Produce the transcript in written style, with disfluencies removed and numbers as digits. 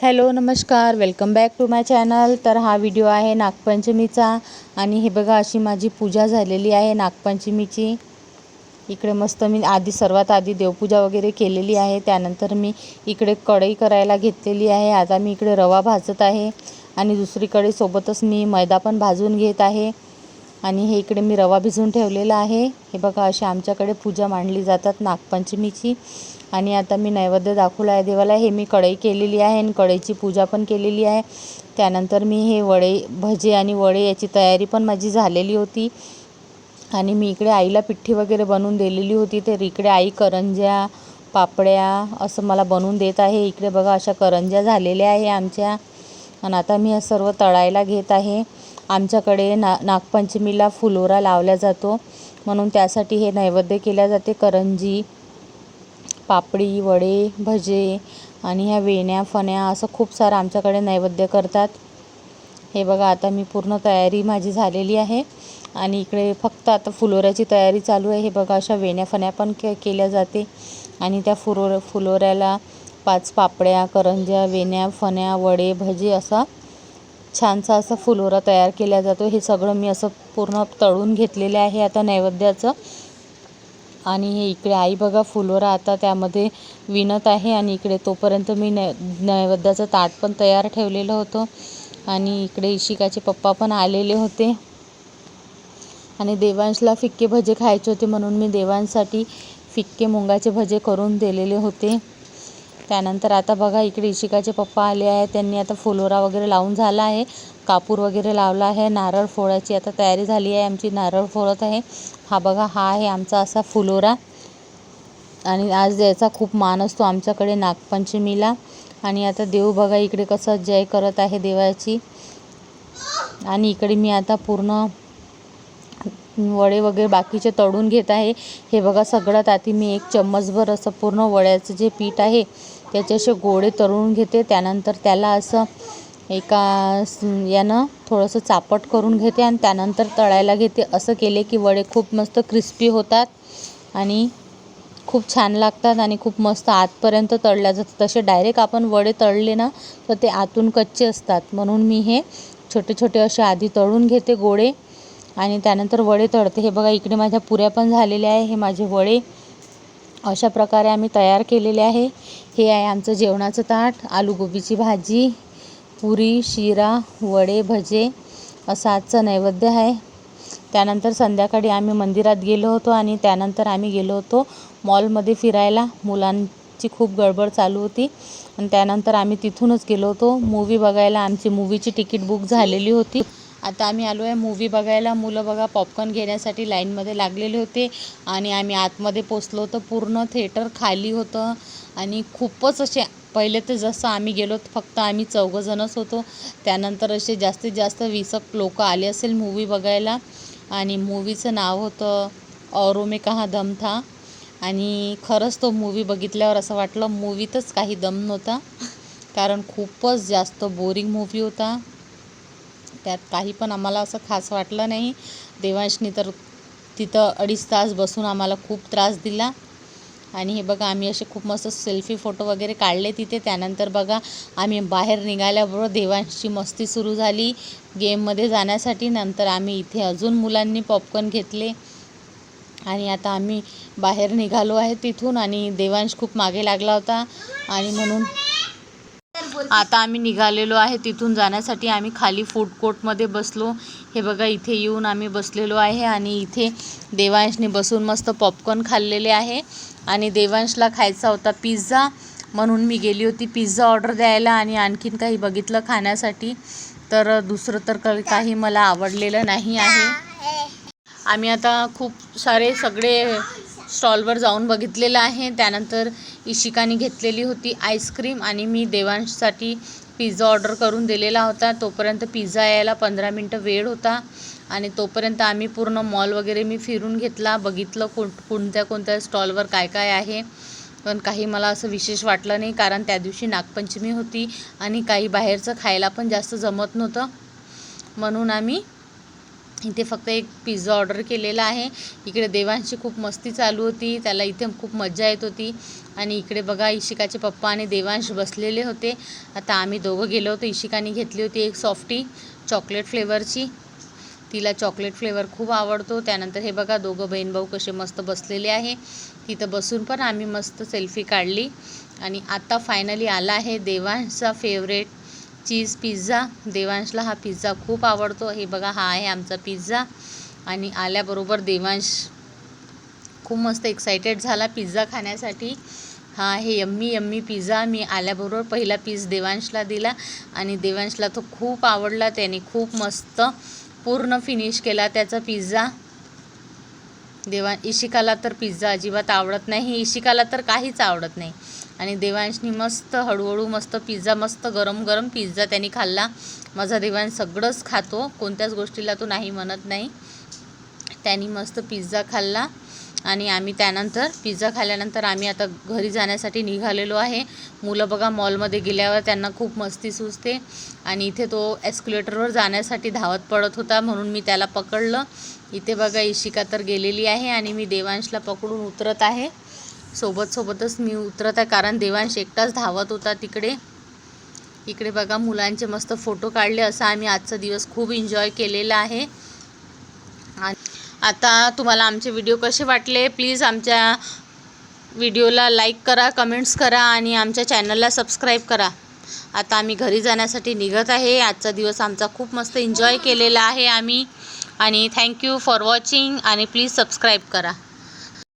Hello नमस्कार, welcome back to my channel. तर हा व्हिडिओ आहे नागपंचमीचा आणि हे बघा अशी माझी पूजा झालेली आहे नागपंचमीची। इकडे मस्त मी सर्वात आधी देवपूजा वगैरे केलेली आहे। त्यानंतर मी इकडे कढई करायला घेतलेली आहे। आता मी इकडे रवा भाजत आहे आणि दुसरीकडे सोबतच मी मैदा पण भाजून घेत आहे। आणि हे इकडे मी रवा भिजवून ठेवलेला आहे। हे बघा अशी आमच्याकडे पूजा मांडली जातात नागपंचमीची। आणि आता मी नैवेद्य दाखवला आहे देवाला। हे मी कढई केलेली आहे आणि कढईची पूजा पण केलेली आहे। त्यानंतर मी हे वडे भजे आणि वडे याची तयारी पण माझी झालेली होती। आणि मी इकडे आईला पिठ्ठी वगैरे बनवून दिलेली होती। तर इकडे आई करंज्या पापड्या असं मला बनवून देत आहे। इकडे बघा अशा करंज्या झालेल्या आहे आमच्या। आणि आता मी हे सर्व तळायला घेत आहे। आमच्याकडे नागपंचमीला फुलोरा लावला जातो, म्हणून त्यासाठी हे नैवेद्य केल्या जाते। करंजी पापडी वडे भजे आणि ह्या वेण्या फण्या असं खूप सारं आमच्याकडे नैवेद्य करतात। हे बघा आता मी पूर्ण तयारी माझी झालेली आहे आणि इकडे फक्त आता फुलोऱ्याची तयारी चालू आहे। हे बघा अशा वेण्या फण्या पण केल्या जाते आणि त्या फुलोऱ्याला 5 पापड्या करंज्या वेण्या फण्या वडे भजे असा छानसा असा फुलोरा तयार केला जातो। हे सगळं मी असं पूर्ण तळून घेतलेले आहे आता नैवेद्याचं। आणि हे इकडे आई बघा फुलोरा आता त्यामध्ये विणत आहे आणि इकडे तोपर्यंत मी नैवेद्याचं ताट पण तयार ठेवलेलं होतं। आणि इकडे इशिकाचे पप्पा पण आलेले होते आणि देवांशला फिक्के भजे खायचे होते, म्हणून मी देवांसाठी फिक्के मुंगाचे भजे करून दिलेले होते। त्यानंतर आता बघा इकडे इशिकाचे पप्पा आले आहे। त्यांनी आता फुलोरा वगैरे लावून झाला आहे, कापूर वगैरे लावला आहे। नारळ फोडायची आता तयारी झाली आहे आमची, नारळ फोडत आहे। हा बघा हा आहे आमचा असा फुलोरा आणि आज याचा खूप मान असतो आमच्याकडे नागपंचमीला। आणि आता देव बघा इकडे कसं जय करत आहे देवाची। आणि इकडे मी आता पूर्ण वडे वगैरे बाकीचे तळून घेत आहे। हे बघा सगळ्यात आधी मी 1 चम्मचभर असं पूर्ण वड्याचं जे पीठ आहे त्याचे असे गोळे तळून घेते। त्यानंतर त्याला असं एका यानं थोडंसं चापट करून घेते आणि त्यानंतर तळायला घेते। असं केले की वडे खूप मस्त क्रिस्पी होतात आणि खूप छान लागतात आणि खूप मस्त आतपर्यंत तळल्या जातात। तसे डायरेक्ट आपण वडे तळले ना तर ते आतून कच्चे असतात, म्हणून मी हे छोटे छोटे असे आधी तळून घेते गोळे आणि त्यानंतर वडे तळते। हे बघा इकडे माझ्या पुऱ्या पण झालेल्या आहे। हे माझे वडे अशा प्रकारे आम्ही तयार केलेले आहे। हे आहे आमचं जेवणाचं ताट, आलू गोबीची भाजी पुरी शिरा वडे भजे असं आजचं नैवेद्य आहे। त्यानंतर संध्याकाळी आम्ही मंदिरात गेलो होतो आणि त्यानंतर आम्ही गेलो होतो मॉलमध्ये फिरायला। मुलांची खूप गडबड चालू होती आणि त्यानंतर आम्ही तिथूनच गेलो होतो मूवी बघायला। आमची मूवीची तिकीट बुक झालेली होती। आता आम्ही आलो आहे मूवी बघायला। मुलं बघा पॉपकॉर्न घेण्यासाठी लाईनमध्ये लागलेले होते आणि आम्ही आतमध्ये पोचलो होतो। पूर्ण थिएटर खाली होतं आणि खूपच असे पहिले तर जसं आम्ही गेलो फक्त आम्ही 4 जणच होतो, त्यानंतर असे जास्तीत जास्त 20 लोक आले असेल मूवी बघायला। आणि मूवीचं नाव होतं औरों में कहाँ दम था। आणि खरंच तो मूवी बघितल्यावर असं वाटलं मूवीतच काही दम नव्हता, कारण खूपच जास्त बोरिंग मूवी होता। त्यात काही पण आम्हाला असं खास वाटलं नाही। देवांशनी तर तिथं 2.5 तास बसून आम्हाला खूप त्रास दिला। आणि हे बघा आम्ही असे खूप मस्त सेल्फी फोटो वगैरे काढले तिथे। त्यानंतर बघा आम्ही बाहेर निघाल्याबरोबर देवांशची मस्ती सुरू झाली गेममध्ये जाण्यासाठी। नंतर आम्ही इथे अजून मुलांनी पॉपकॉर्न घेतले आणि आता आम्ही बाहेर निघालो आहे तिथून। आणि देवांश खूप मागे लागला होता आणि म्हणून आता आम्ही निघालेलो आहे तिथून जाण्यासाठी। आम्ही खाली फूड कोर्टमध्ये बसलो। हे बघा इथे येऊन आम्ही बसलेलो आहे आणि इथे देवांशने बसून मस्त पॉपकॉर्न खाल्लेले आहे। आणि देवांशला खायचा होता पिझ्झा, म्हणून मी गेली होती पिझ्झा ऑर्डर द्यायला आणि आणखीन काही बघितलं खाण्यासाठी, तर दुसरं तर काही मला आवडलेलं नाही आहे। आम्ही आता खूप सारे सगळे स्टॉलवर जाऊन बघितलेलं आहे। त्यानंतर इशिकाने घेतलेली होती आईस्क्रीम आणि मी देवांशसाठी पिझ्झा ऑर्डर करून दिलेला होता। तोपर्यंत पिझ्झा यायला 15 मिनटं वेळ होता आणि तोपर्यंत आम्ही पूर्ण मॉल वगैरे मी फिरून घेतला, बघितलं कोणत्या कोणत्या स्टॉलवर काय काय आहे। पण काही मला असं विशेष वाटलं नाही, कारण त्या दिवशी नागपंचमी होती आणि काही बाहेरचं खायला पण जास्त जमत नव्हतं, म्हणून आम्ही इथे फक्त एक पिझ्झा ऑर्डर केलेला आहे. इकडे देवांशची खूप मस्ती चालू होती, त्याला इथे खूप मजा येत होती. आणि इकडे बघा इशिकाचे पप्पा आणि देवांश बसलेले होते. आता आम्ही दोघं गेलो होतो. इशिकाने घेतली होती एक सॉफ्टी चॉकलेट फ्लेवरची, तिला चॉकलेट फ्लेवर खूप आवडतो. त्यानंतर हे बघा दोघं बहीण भाऊ कसे मस्त बसलेले आहे. तिथं बसून पण आम्ही मस्त सेल्फी काढली. आणि आता फायनली आला आहे देवांशचा फेवरेट चीज पिझ्झा. देवांशला हा पिझ्झा खूप आवडतो. हे बघा हा आहे आमचा पिझ्झा. आणि आल्याबरोबर देवांश खूप मस्त एक्सायटेड झाला पिझ्झा खाण्यासाठी. हा आहे यम्मी यम्मी पिझ्झा. मी आल्याबरोबर पहिला पीस देवांशला दिला आणि देवांशला तो खूप आवडला. त्याने खूप मस्त पूर्ण फिनिश केला त्याचा पिझ्झा. इशिकाला तर पिझ्झा अजिबात आवडत नाही, इशिकाला तर काहीच आवडत नाही. आणि देवांशनी मस्त हळूहळू मस्त पिझ्झा, मस्त गरम गरम पिझ्झा त्यांनी खाल्ला. माझा देवांश सगळंच खातो, कोणत्याच गोष्टीला तो नाही म्हणत नाही. त्यांनी मस्त पिझ्झा खाल्ला. आणि आम्ही त्यानंतर पिझ्झा खाल्ल्यानंतर आम्ही आता घरी जाण्यासाठी निघालेलो आहे. मुलं बघा मॉलमध्ये गेल्यावर त्यांना खूप मस्ती सुचते आणि इथे तो एस्क्युलेटरवर जाण्यासाठी धावत पडत होता, म्हणून मी त्याला पकडलं. इथे बघा इशिका तर गेलेली आहे आणि मी देवांशला पकडून उतरत आहे. सोबतच मी उतरत आहे, कारण देवांश एकटाच धावत होता तिकडे. इकडे बघा मुलांचे मस्त फोटो काढले. असा आम्ही आजचा दिवस खूप एन्जॉय केलेला आहे. आता तुम्हाला आमचे व्हिडिओ कसे वाटले, प्लीज आमच्या व्हिडिओला लाईक करा, कमेंट्स करा आणि आमच्या चॅनलला सबस्क्राईब करा. आता आम्ही घरी जाण्यासाठी निघत आहे. आजचा दिवस आमचा खूप मस्त एन्जॉय केलेला आहे आम्ही. आणि थँक्यू फॉर वॉचिंग आणि प्लीज सबस्क्राईब करा.